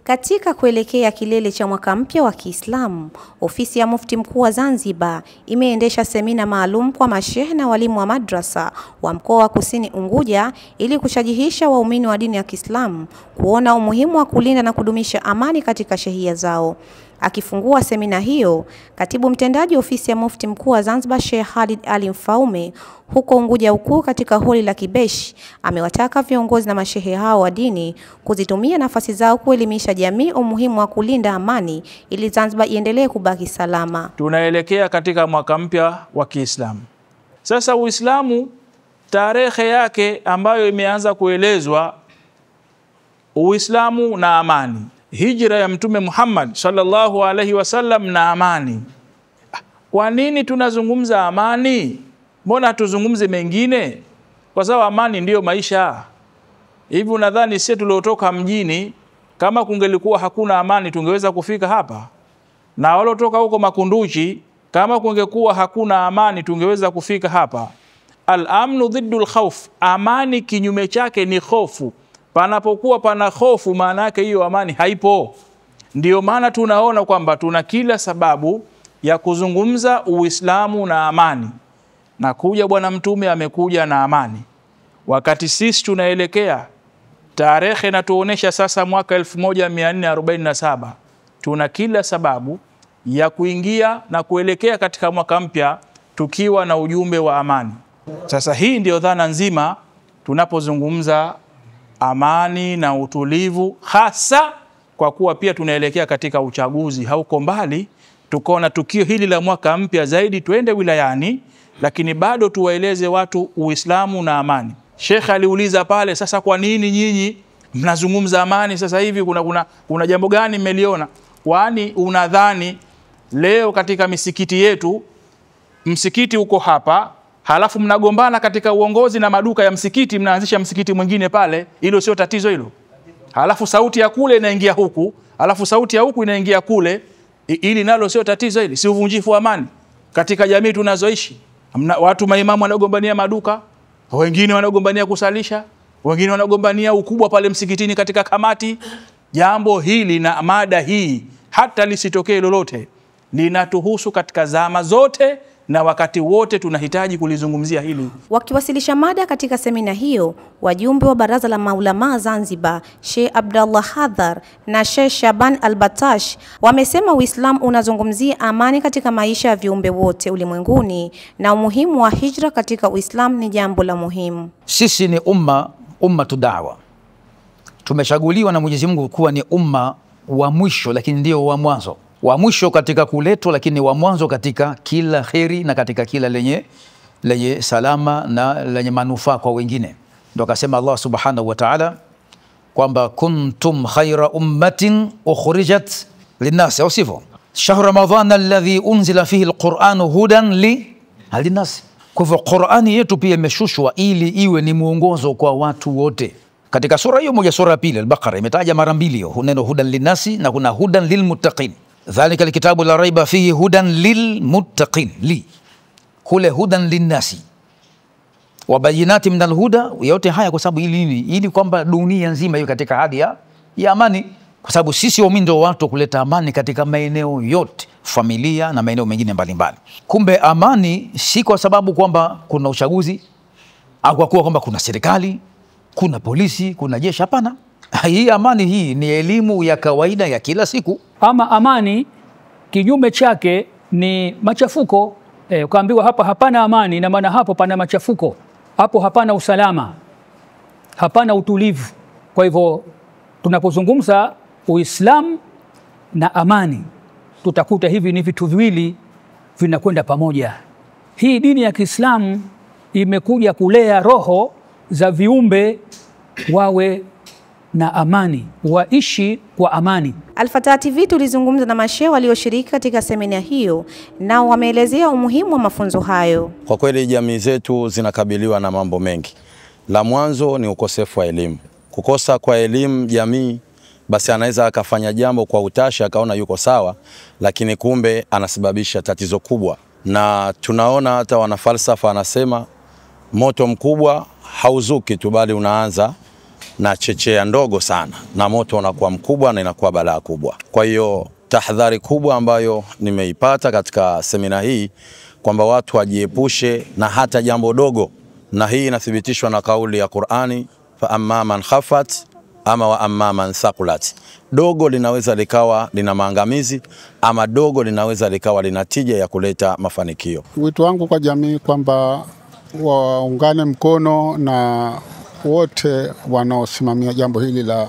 Katika kuelekea kilele cha mwaka mpya wa Kiislamu, ofisi ya Mufti Mkuu wa Zanzibar imeendesha semina maalum kwa mashehe na walimu wa madrasa wa mkoa wa Kusini Unguja ili kushajihisha waumini wa dini ya Kiislamu kuona umuhimu wa kulinda na kudumisha amani katika shehia zao. Akifungua semina hiyo, katibu mtendaji ofisi ya Mufti Mkuu wa Zanzibar Sheikh Khalid Ali Mfaume huko Unguja Ukuu katika holi la Kibeshi amewataka viongozi na mashehe hao wa dini kuzitumia nafasi zao kuelimisha jamii umuhimu wa kulinda amani ili Zanzibar iendelee kubaki salama. Tunaelekea katika mwaka mpya wa Kiislamu. Sasa Uislamu tarehe yake ambayo imeanza kuelezwa, Uislamu na amani. Hijra ya Mtume Muhammad sallallahu alaihi wasallam na amani. Kwa nini tunazungumza amani? Mbona tuzungumze mengine? Kwa sababu amani ndiyo maisha. Hivi unadhani sisi tuliotoka mjini kama kungelikuwa hakuna amani tungeweza kufika hapa? Na walotoka huko Makunduchi kama kungekuwa hakuna amani tungeweza kufika hapa? Al-amnu dhiddu al-khawf. Amani kinyume chake ni hofu. Panapokuwa pana hofu maana yake hiyo amani haipo. Ndiyo maana tunaona kwamba tuna kila sababu ya kuzungumza Uislamu na amani. Na kuja Bwana Mtume amekuja na amani. Wakati sisi tunaelekea tarehe na tuonesha sasa mwaka 1447, tuna kila sababu ya kuingia na kuelekea katika mwaka mpya tukiwa na ujumbe wa amani. Sasa hii ndio dhana nzima tunapozungumza amani na utulivu, hasa kwa kuwa pia tunaelekea katika uchaguzi. Hauko mbali tukaona tukio hili la mwaka mpya zaidi tuende wilayani, lakini bado tuwaeleze watu Uislamu na amani. Sheikh aliuliza pale, sasa kwa nini nyinyi mnazungumza amani sasa hivi? Kuna jambo gani mmeliona? Kwani unadhani leo katika misikiti yetu, msikiti uko hapa, halafu mnagombana katika uongozi na maduka ya msikiti, mnaanzisha msikiti mwingine pale, hilo sio tatizo hilo? Halafu sauti ya kule inaingia huku, halafu sauti ya huku inaingia kule, ili nalo sio tatizo hili? Si uvunjifu wa amani katika jamii tunazoishi? Watu maimamu wanagombania maduka, wengine wanagombania kusalisha, wengine wanagombania ukubwa pale msikitini katika kamati. Jambo hili na mada hii hata lisitokee lolote, linatuhusu katika zama zote na wakati wote tunahitaji kulizungumzia hili. Wakiwasilisha mada katika semina hiyo, wajumbe wa Baraza la Maulama Zanzibar, Sheikh Abdallah Hadhar na Sheikh Shaban Al-Batash wamesema Uislamu unazungumzia amani katika maisha ya viumbe wote ulimwenguni na umuhimu wa hijra katika Uislamu ni jambo la muhimu. Sisi ni ummatu da'wa. Tumechaguliwa na Mwenyezi Mungu kuwa ni umma wa mwisho, lakini ndio wa mwanzo. Wa mwisho katika kuletwa, lakini wa mwanzo katika kila kheri na katika kila lenye salama na lenye manufaa kwa wengine. Ndio akasema Allah subhanahu wa ta'ala kwamba kuntum khayra ummatin ukhrijat linnas, au sivyo? Shahr Ramadhan alladhi unzila fihi alquran hudan linnas. Kwa hivyo Qur'ani yetu pia imeshushwa ili iwe ni mwongozo kwa watu wote. Katika sura hiyo moja, sura ya pili Al-Baqara, imetaja mara mbili hiyo neno hudan linnasi na kuna hudan lilmuttaqin. Dhalika alkitabu la raiba fihi hudan lilmuttaqin, kule hudan linnasi wa bayinati min alhuda. Yote haya kwa sababu ili kwamba dunia nzima iwe katika hali ya amani, kwa sababu sisi waumini ndio watu kuleta amani katika maeneo yote, familia na maeneo mengine mbalimbali. Kumbe amani si kwa sababu kwamba kuna uchaguzi au kwa kuwa kwamba kuna serikali, kuna polisi, kuna jeshi. Hapana. Hii amani hii ni elimu ya kawaida ya kila siku. Ama amani kinyume chake ni machafuko. Ukaambiwa hapa hapana amani, na maana hapo pana machafuko, hapo hapana usalama, hapana utulivu. Kwa hivyo tunapozungumza Uislamu na amani, tutakuta hivi ni vitu viwili vinakwenda pamoja. Hii dini ya Kiislamu imekuja kulea roho za viumbe wawe na amani, waishi kwa amani. Al-Fatah TV tulizungumza na mashehe walioshiriki katika semina hiyo, nao wameelezea umuhimu wa mafunzo hayo. Kwa kweli jamii zetu zinakabiliwa na mambo mengi. La mwanzo ni ukosefu wa elimu. Kukosa kwa elimu jamii, basi anaweza akafanya jambo kwa utashi akaona yuko sawa, lakini kumbe anasababisha tatizo kubwa. Na tunaona hata wanafalsafa anasema moto mkubwa hauzuki tu bali unaanza na chechea ndogo sana, na moto unakuwa mkubwa na inakuwa balaa kubwa. Kwa hiyo tahadhari kubwa ambayo nimeipata katika semina hii kwamba watu wajiepushe na hata jambo dogo, na hii inathibitishwa na kauli ya Qur'ani, fa amma man khafat ama wa amma man thaqulat. Dogo linaweza likawa lina maangamizi, ama dogo linaweza likawa lina tija ya kuleta mafanikio. Wito wangu kwa jamii kwamba waungane mkono na wote wanaosimamia jambo hili la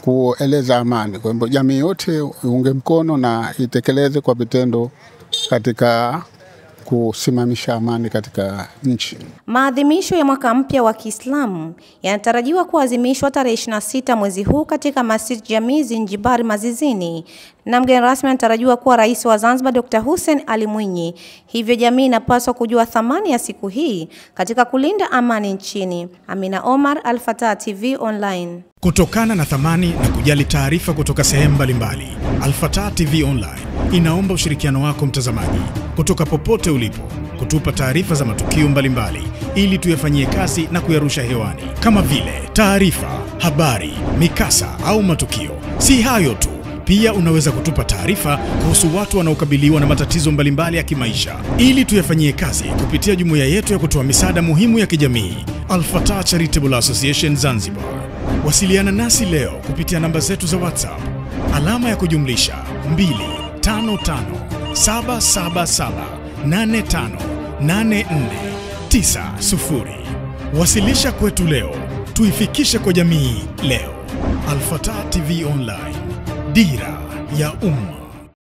kueleza amani. Kwa hivyo jamii yote iunge mkono na itekeleze kwa vitendo katika kusimamisha amani katika nchi. Maadhimisho ya mwaka mpya wa Kiislamu yanatarajiwa kuadhimishwa tarehe 26 mwezi huu katika Masjid Jamii Zinjibari Mazizini, na mgeni rasmi anatarajiwa kuwa Rais wa Zanzibar Dr. Hussein Ali Mwinyi. Hivyo jamii inapaswa kujua thamani ya siku hii katika kulinda amani nchini. Amina Omar, Al-Fatah TV Online. Kutokana na thamani na kujali taarifa kutoka sehemu mbalimbali, Al-Fatah TV Online inaomba ushirikiano wako mtazamaji, kutoka popote ulipo, kutupa taarifa za matukio mbalimbali ili tuyafanyie kazi na kuyarusha hewani, kama vile taarifa, habari, mikasa au matukio. Si hayo tu, pia unaweza kutupa taarifa kuhusu watu wanaokabiliwa na matatizo mbalimbali ya kimaisha ili tuyafanyie kazi kupitia jumuiya yetu ya kutoa misaada muhimu ya kijamii, Al-Fatah Charitable Association Zanzibar. Wasiliana nasi leo kupitia namba zetu za WhatsApp alama ya kujumlisha 25577858490. Wasilisha kwetu leo, tuifikishe kwa jamii leo. Al-Fatah TV Online, dira ya umma.